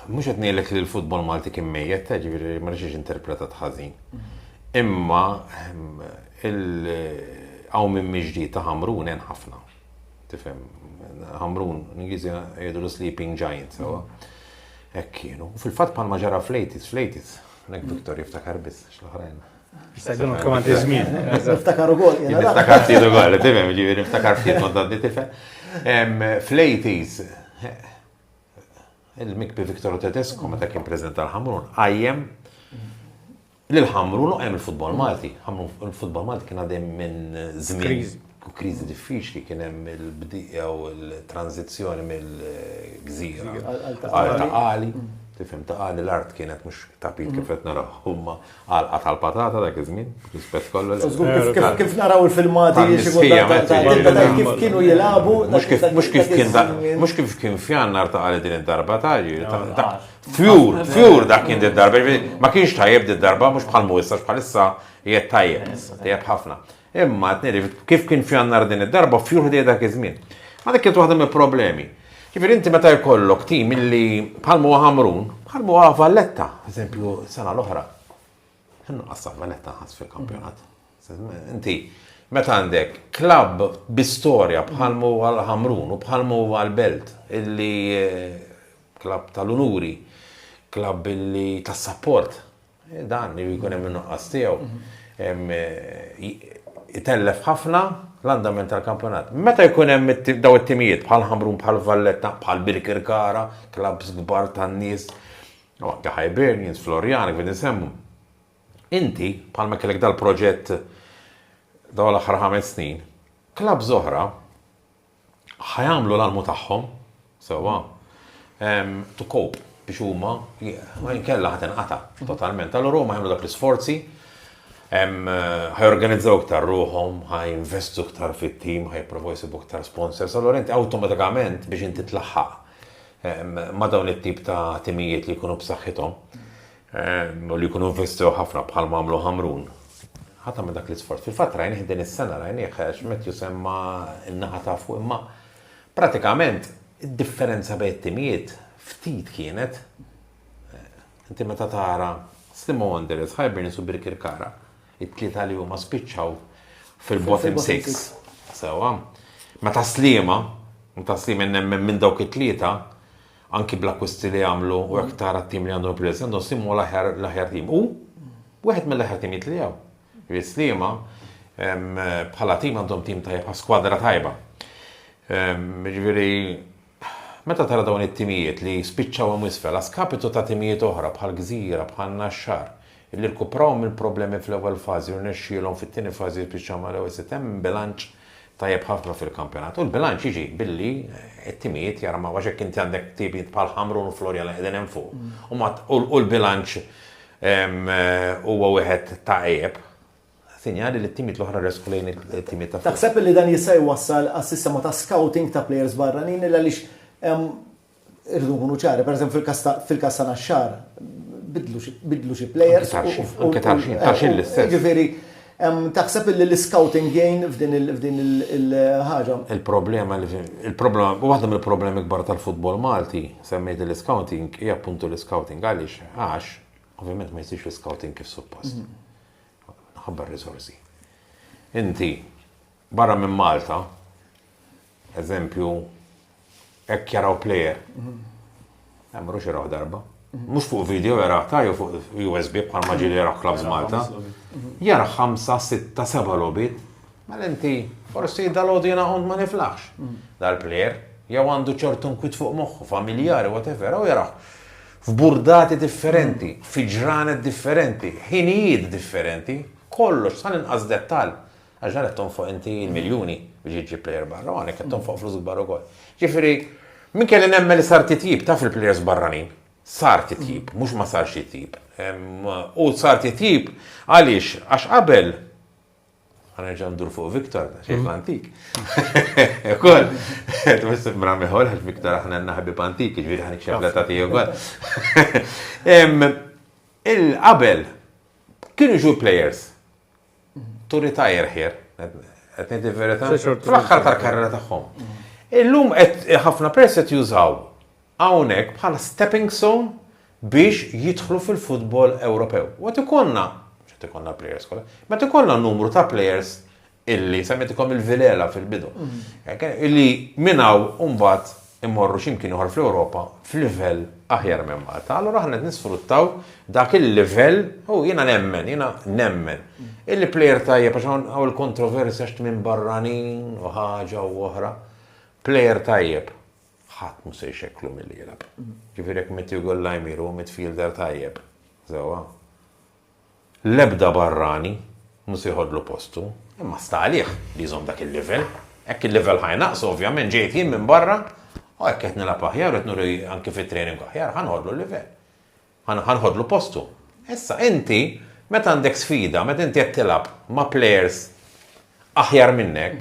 mhux qed ngħidlek li l-futbol Malti kien mejjed, ġifieri ma rridx interpretat ħażin. Imma hawn minn miġdied ta' Hamrun hemm ħafna. Tifhem, Hamrun Ingliżi jgħidu l-sleeping giant sewwa. Hekk kienu. U fil-fatt bħalma ġara Flaties, nek Viktor jiftakar biss x-l-oħrajn. Jistgħu kمان żmien. Niftakar ukoll. Niftakar ftit ukoll, tifhem, ġifieri niftakar ftit ma daddi tifhem. Flaties il-Mikbi Viktor Tedesco meta kien preżenta l-Hamrun għajjem lil-Hamrun u hemm il-futbol Malti. Il-futbol Malti kien għadhem minn żmien kriżi diffiċli, kien hemm il-bdieqa u l-tranzizzjoni mill-gżira għal taqali. Tifhem taqali l-art kienet mhux tapit kif qed naraw huma għalqa tal-patata dak iż-żmien, rispett kollu. Kif naraw il-filmati kif kienu jilagħbu mhux kif kien fjannar taqali din id-darba fjur dak kien id-darba, ma kienx tajjeb id-darba mhux bħal mhuwissa bħalissa qiegħed tajjeb ħafna. Imma kif kien fjannar din id-darba fjur ħdejja dak iż-żmien. Ma dik kienet waħda mill-problemi. Ġifieri inti meta jkollok tim illi bħalmu Hamrun, bħalmu Valletta, eżempju, sena l-oħra. Innuqqas Valletta ħass fil-kampjonat. Inti meta għandek klabb bi-storja bħalmu Hamrun u bħalmu Belt, illi klabb tal-unuri, klabb illi tas-sapport, dan li jkun hemm innuqqas tiegħu. Itellef ħafna l-andament tal-kampjonat. Meta jkun hemm daw it-timijiet bħal Hamrun, bħal Valletta, bħal Birkirkara, klabs kbar tan-nies, anke Hibernians, Florjana kif nisemmu. Inti bħalma kellek dal-proġett daw l-aħħar 5 snin, klabs oħra ħajamlu l-almu tagħhom sewwa to cope biex huma ma jinkella ħatinqata totalment. Allura huma jagħmlu dak l-isforzi ħajorganizzaw iktar ruħhom, ħajinvestu iktar fit-tim, ħajprovaw jsibu iktar sponsors. Allura inti awtomatikament biex inti tlaħħaq ma' dawn it-tip ta' timijiet li jkunu b'saħħithom u li jkunu investiw ħafna bħal għamlu Hamrun. Ħadd minn dak l-isforz. Fil-fatt rajnih din is-sena rajnih x'met jusemma n-naħa ta' fuq imma pratikament id-differenza bejn it-timijiet ftit kienet. Inti meta tara Slimma Wanderers, Hibernians u Birkirkara, it-tlieta li huma spiċċaw fil-bottom 6. Sewwa. Meta Slima nemmen minn dawk it-tlieta anki bl-akkwisti li għamlu u aktar għat-tim li għandhom il-press għandhom simmu l-aħjar tim. U wieħed mill-aħjar timijiet li hawn. Slima bħala tim għandhom tim tajjeb, skwadra tajba. Ġifieri, meta tara dawn it-timijiet li spiċċaw imwisfel, skapitu ta' timijiet oħra bħal Gżira, bħal Naxxar, illi rkupraw mill-problemi fl-ewwel fażi u rnexxielhom fit-tieni fażi spiċċaw mal-ewwel sitt hemm bilanċ tajjeb ħafna fil-kampjonat. U l-bilanċ jiġi billi t-timijiet jara ma għaxek inti għandek timijiet bħal Ħamrun u Florjan li qegħdin hemm fuq. U l-bilanċ huwa wieħed tajjeb. Sinjali li t-timijiet l-oħra resku lejn it-timijiet ta' fuq. Taħseb li dan jista' jwassal għas-sistema ta' scouting ta' players barranin għaliex irridu nkunu ċari, pereżempju fil-każ ta' Naxxar bidlu xi players. Anke tarxin l-istess. Ġifieri taħseb li l-scouting gain f'din il-ħaġa. Il-problema, waħda mill-problemi kbar tal-futbol Malti, semmejt l-scouting, hija appuntu l-scouting għax ovvjament ma jsirx l-scouting kif suppost. Ħabbar risorsi. Inti, barra minn Malta, eżempju, hekk jaraw plejer, mhux jaraw darba. Mhux fuq video jaraw ta' jew fuq USB bħal ma ġieli jaraw Clubs Malta. Jara 5, 6, 7 logħbiet, mal inti forsi dal-għodu jena ma niflaħx. Dal-plejer jew għandu ċertu nkwit fuq moħħu, familjari, whatever, u jaraw f'burdati differenti, fi ġranet differenti, ħinijiet differenti, kollox, san inqas dettal. Għaxġan għetton fuq inti il-miljoni biex jiġi plejer barra, għanek għetton fuq flus barra kol. Ġifiri, minn kelli nemmel sar titjib, taf il-plejers barranin, sar titjib, mux ma sar titjib. U sar titjib, għalix, għax qabel, għanġan dur fuq Viktor, xejf l-antik. Kol, t-missif mrammiħol, għax Viktor għahna naħbib antik, ġviri għanik xefleta tiju kol. Il-qabel, kienu ġu plejers, to retire here, għetni verita, fl-axħar tal-karriera tagħhom. Illum ħafna press qed jużaw hawnhekk bħala stepping stone biex jidħlu fil-futbol Ewropew. U qed ikollna plejers kollha, ma ikollna numru ta' plejers illi semmejtikom il-Vilela fil-bidu. Illi minnaw mbagħad immorru x'imkien ieħor fl-Ewropa f'livell aħjar minn Malta. Allura aħna qed nisfruttaw dak il-livell u jiena nemmen. Illi plejer tajjeb għax hawn il-kontroversja minn barranin u ħaġa u oħra. Plejer tajjeb ħadd mhux se jxekklu milli jilgħab. Ġifieri jekk Matthew Gollajmiru midfielder tajjeb. Żewwa. L-ebda barrani mhux jħodlu postu, imma sta għalih li jżomm dak il-livell. Hekk il-livell ħajnaqsu ovvjament ġejt jien minn barra, u hekk qed nilgħab aħjar qed nuri anke fit-training aħjar ħanħodlu l-livell. Ħanħodlu postu. Issa inti meta għandek sfida, meta inti qed tilgħab ma' players aħjar minnek,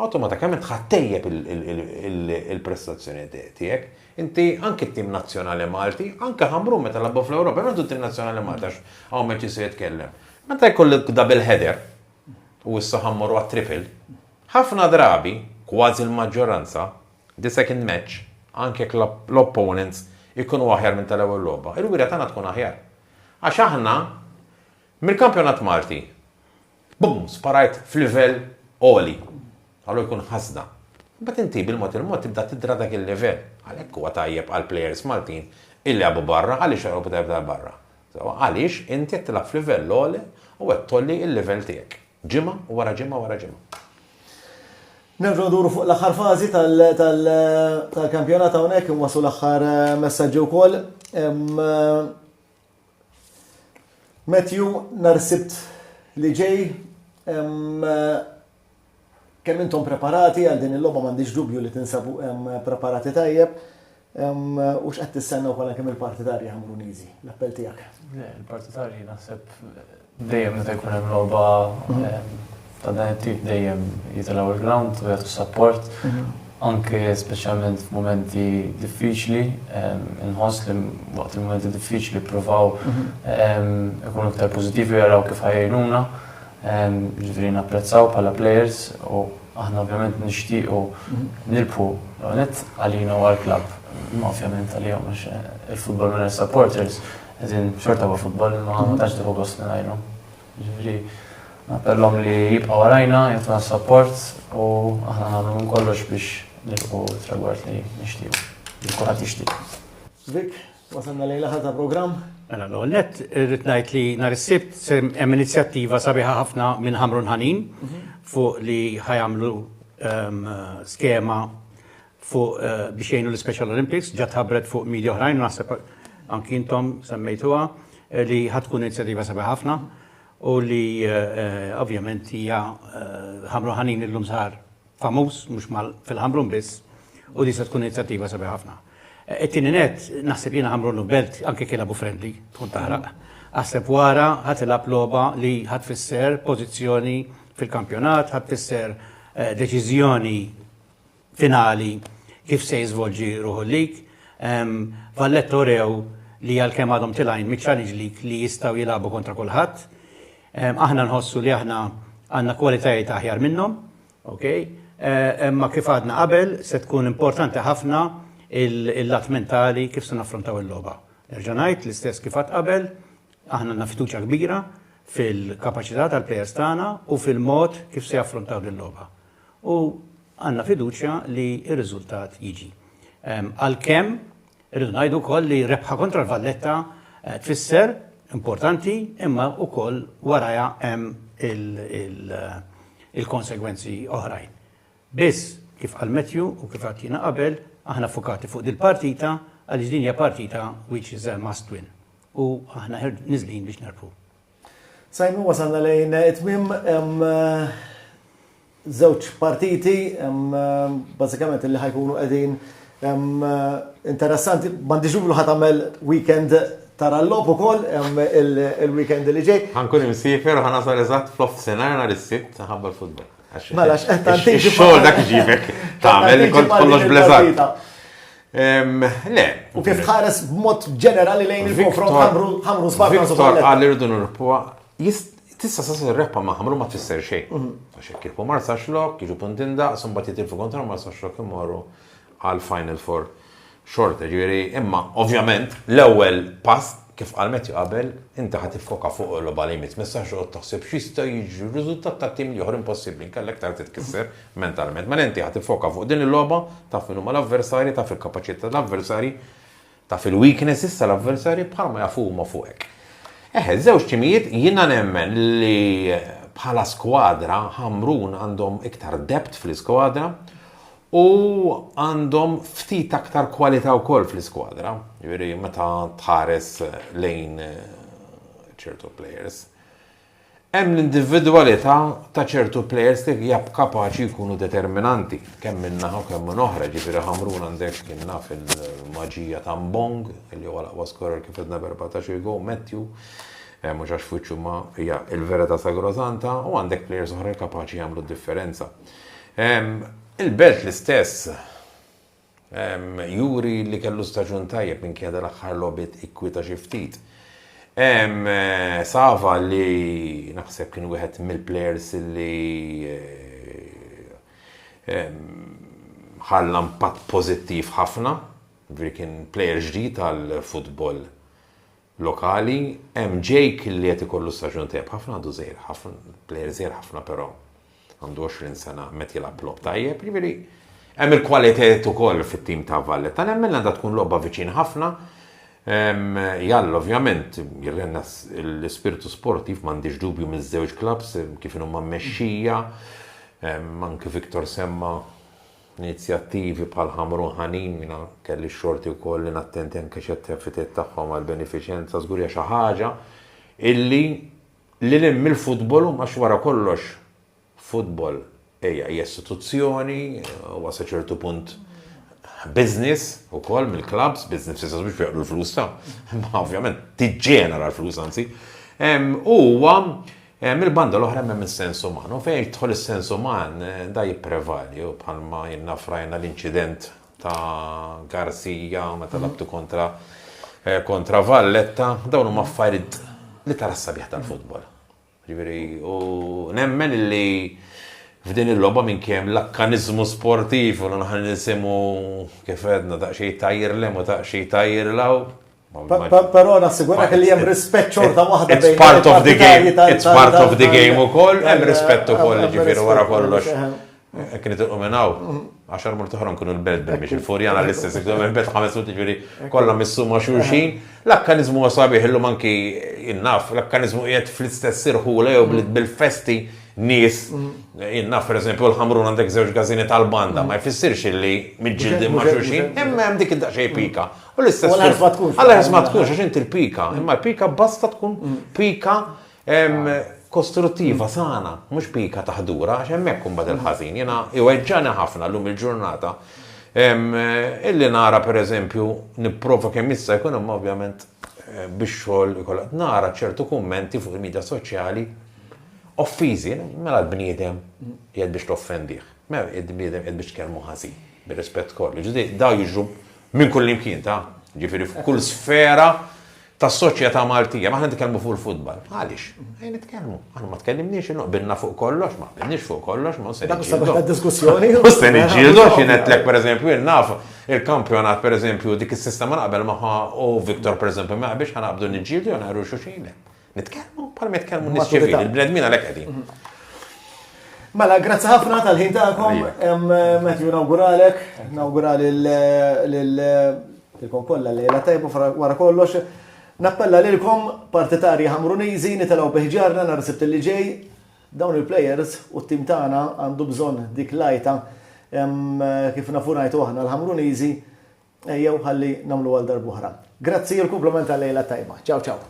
awtomatikament ħattejjeb il-prestazzjoni tiegħek. Inti anke t-tim nazzjonali Malti, anke Ħamrun meta labbu fl-Ewropa, ma t-tim nazzjonali Malti għax hawn meċi se jitkellem. Meta jkollok double header u issa ħammorru għat-triple, ħafna drabi, kważi l-maġġoranza, the second match, anke l-opponents ikunu aħjar minn tal-ewwel logħba. Il-wira tagħna tkun aħjar. Għax aħna mill-kampjonat Malti, bum, sparajt f'livell għoli. Għallu jkun ħasda. Bat inti bil-mod tibda tidra dak il-level. Għalhekk huwa tajjeb għal plejers Maltin illi għabu barra, għaliex Ewropa tibda barra. Għaliex inti qed tilgħab f'livell għoli u qed tolli il-level tiegħek. Ġimgħa wara ġimgħa wara ġimgħa. Nerġgħu nduru fuq l-aħħar fażi tal-kampjonat hawnhekk inwasu l-aħħar messaġġi wkoll. Matthew nhar Sibt li ġej kemm intom preparati għal din il-logħba m'għandix dubju li tinsabu preparati tajjeb u x'qed tistennew bħala kemm il-partitarji Ħamruniżi l-appell tiegħek. Il-partitarji naħseb dejjem meta jkun hemm logħba ta' dan it-tip dejjem jitilgħu il-ground u jagħtu support anke speċjalment f'mumenti diffiċli, inħoss li waqt il-momenti diffiċli provaw ikunu iktar pożittivi jaraw kif ħajjnuna. Ġifieri napprezzaw bħala players u aħna ovvjament nixtiequ nilbħu net għalina u għall-klabb. Ovvjament għalihom għax il-futbol minn supporters qegħdin xorta huwa futbol ma tax tieħu gost ngħidhom. Ġifieri nappellhom li jibqgħu warajna, jagħtuna support u aħna nagħmlu minn kollox biex nilqu tragward li nixtiequ. Li kulħadd jixtieq. Vik, wasalna lejn l-aħħar ta' programm. Mela l-għollet, rrid ngħid li nhar is-Sibt hemm inizjattiva sabiħa ħafna minn Ħamrun Ħanin fuq li ħajamlu skema fuq biex jgħinu l-Special Olympics, ġat ħabret fuq media oħrajn, naħseb anki intom semmejtuha li ħatkun inizjattiva sabiħ ħafna u li ovvjament hija ħamru ħanin illum żgħar famuż mhux fil-ħamrun biss u li se tkun inizjattiva sabiħ ħafna. It-tieni net naħseb jiena ħamru belt anke kien abu friendly tkun taħraq. Aħseb wara ħadd ilab logħba li ħadd fisser pożizzjoni fil-kampjonat, ħadd fisser deċiżjoni finali kif se jiżvolġi ruħu lik. Valletto rew li għal-kemm għadhom tilgħin mit-challenge league li jistgħu jilagħbu kontra kulħadd. Aħna nħossu li aħna għandna kwalitajiet aħjar minnhom, okay? Imma kif għadna qabel se tkun importanti ħafna il-lat mentali kif se naffrontaw il-logħba. Nerġa' ngħid l-istess kif għad qabel, aħna għandna fiduċja kbira fil-kapaċità tal-plejers tagħna u fil-mod kif se jaffrontaw il-logħba. U għandna fiduċja li r-riżultat jiġi. Għalkemm irridu ngħidu wkoll li rebħa kontra l-Valletta tfisser importanti imma wkoll warajha hemm il-konsegwenzi oħrajn. Biss kif qal Matthew u kif għad jiena qabel aħna fukati fuq dil-partita għaliex din hija partita which is a must win. U aħna niżlin biex nerbu. Sajmu wasalna lejn it-tmiem żewġ partiti bażikament li ħajkunu qegħdin interessanti, m'għandix ħadd tagħmel weekend tara l-logħob ukoll il-weekend li ġej. Ħankun imsiefer u ħanasal eżatt fl-offsenar nhar is-sibt ħabba l-futbol. Mela x-xogħol dak iġibek tagħmel li kont kollox bleżat. Le. U kif tħares b'mod ġenerali lejn il-konfront ħamru Spartans u Viktor qal irridu nirpuha tista' sas ir-rebħa ma ħamru ma tfisser xejn. Għax hekk jirpu Marsa Xlok, jiġu puntinda, mbagħad jitilfu kontra Marsa Xlok imorru għal Final Four xorta ġieri, imma ovvjament l-ewwel pass kif qal Matthew qabel inti ħad tiffoka fuq il-logħba li mitmessax u taħseb x'jista' jiġi riżultat ta' tim ieħor impossibbli nkellek tard titkisser mentalment. Ma inti ħad tiffoka fuq din il-logħba taf min huma l-avversarji, taf il-kapaċità tal-avversarji, taf il-weaknesses tal-avversarji bħalma jafu huma fuqek. Żewġ timijiet jiena nemmen li bħala skwadra Ħamrun għandhom iktar depth fl-iskwadra u għandhom ftit aktar kwalità wkoll fl-iskwadra. Jiġifieri meta tħares lejn ċertu players. Hemm l-individwalità ta' ċertu players li hija kapaċi jkunu determinanti kemm minn naħa u kemm minn oħra. Ġifieri Ħamrun għandek kien naf il-maġija ta' Mbong li huwa l-aqwa scorer kif edna b'14 go Matthew. Mhux għax fuċċu ma hija l-verità sagrosanta u għandek players oħra kapaċi jagħmlu differenza. Il-belt l-istess juri li kellu staġun tajjeb minn kien l-aħħar logħbiet ikkwita xi ftit. Sava li naħseb kien wieħed mill-players li ħalla impatt pożittiv ħafna, kien player ġdid tal-futbol lokali, hemm Jake li qed ikollu staġun tajjeb ħafna għandu żgħir ħafna, player żgħir ħafna però għandu 20 sena met jilgħab lob tajjeb, jiġifieri hemm il-kwalitajiet ukoll fit-tim ta' Valletta. Nemmen għandha tkun logħba viċin ħafna. Jalla ovvjament jirrenna l-ispirtu sportiv m'għandix dubju miż-żewġ klabs kif huma mmexxija, anke Viktor semma inizjattivi bħal Ħamrun ħanin jiena kelli x-xorti wkoll li nattenti anke x'attivitajiet tagħhom għall-benefiċjenza żgur hija xi ħaġa illi lil mill-futbol huma wara kollox futbol hija istituzzjoni u sa ċertu punt business ukoll mill-clubs, business biex jaqlu l-flus ta', ma ovvjament tiġġenera l-flus anzi. Huwa mill-banda l-oħra hemm is-sens uman, u fejn jidħol is-sens uman da jipprevali u bħalma jinnafrajna l-inċident ta' Garcia meta labtu kontra Valletta, dawn huma affarijiet li tara s-sabiħ tal-futbol. Ġifieri u nemmen li f'din il-logħba minn kemm l-akkanizmu sportiv u naħan nisimgħu kif għedna daqsxejn tajjirlem u daqsxejn tajjirlaw. Però nassigurak li hemm rispett xorta waħda bejn. It's part of the game. It's part of the game ukoll, hemm rispett ukoll ġifieri wara kollox. Kien itilqu minn hawn 10 mur toħra nkunu l-belt biex il-Furjana l-istess ikdom il-belt 5 minuti ġifieri kollha missuma xulxin. L-akkanizmu huwa sabiħ illum anki innaf, l-akkanizmu qiegħed fl-istess sirħula jew bil-festi nies, naf per eżempju l-ħamrun għandek żewġ gażini tal-banda, ma jfissirx li miġġildi ma' xulxin, imma hemm dik id-daqsxejn pika. U l-istess. Għal-ħars ma tkunx għax inti l-pika, imma l-pika basta tkun pika kostruttiva sana, mhux pika taħdura, għax hemmhekk kun bad il-ħażin. Jiena iweġġani ħafna llum il-ġurnata. Illi nara per eżempju nipprova kemm issa jkun hemm ovvjament biex xogħol ikollha nara ċertu kummenti fuq il-midja soċjali offiżi, mela l-bniedem jgħid biex toffendih, mela l-bniedem jgħid biex tkellmu ħażin, bir-rispett kollu. Ġudi da jiġru minn kull imkien ta' ġifieri f'kull sfera tas-soċjetà Maltija, ma aħna nitkellmu fuq il-futbol. Għaliex? Ejn nitkellmu. Aħna ma tkellimniex noqbilna fuq kollox, ma qbilniex fuq kollox, ma se niġġieldu. Dak diskussjoni. Se niġġieldu xi netlek pereżempju naf il-kampjonat pereżempju dik is-sistema naqbel magħha u Viktor pereżempju ma qbilx ħanaqbdu niġġieldu jew nagħru xulxin. Nitkellmu bħalma jitkellmu nies ċivili, il-bnedmin għalhekk qegħdin. Mela, grazzi ħafna tal-ħin tagħkom, Matthew nawguralek, nawgurali lilkom kollha lejla tajba wara kollox. Nappella lilkom partitarji Ħamruniżi nitilgħu biħġarna nhar is-Sibt li ġej dawn il-plejers u t-tim tagħna għandu bżonn dik lajta kif nafu ngħidu aħna l-Ħamruniżi ejjew ħalli nagħmlu għal darb'oħra. Grazzi l-kumpliment tal-lejla tajba. Ciao ciao.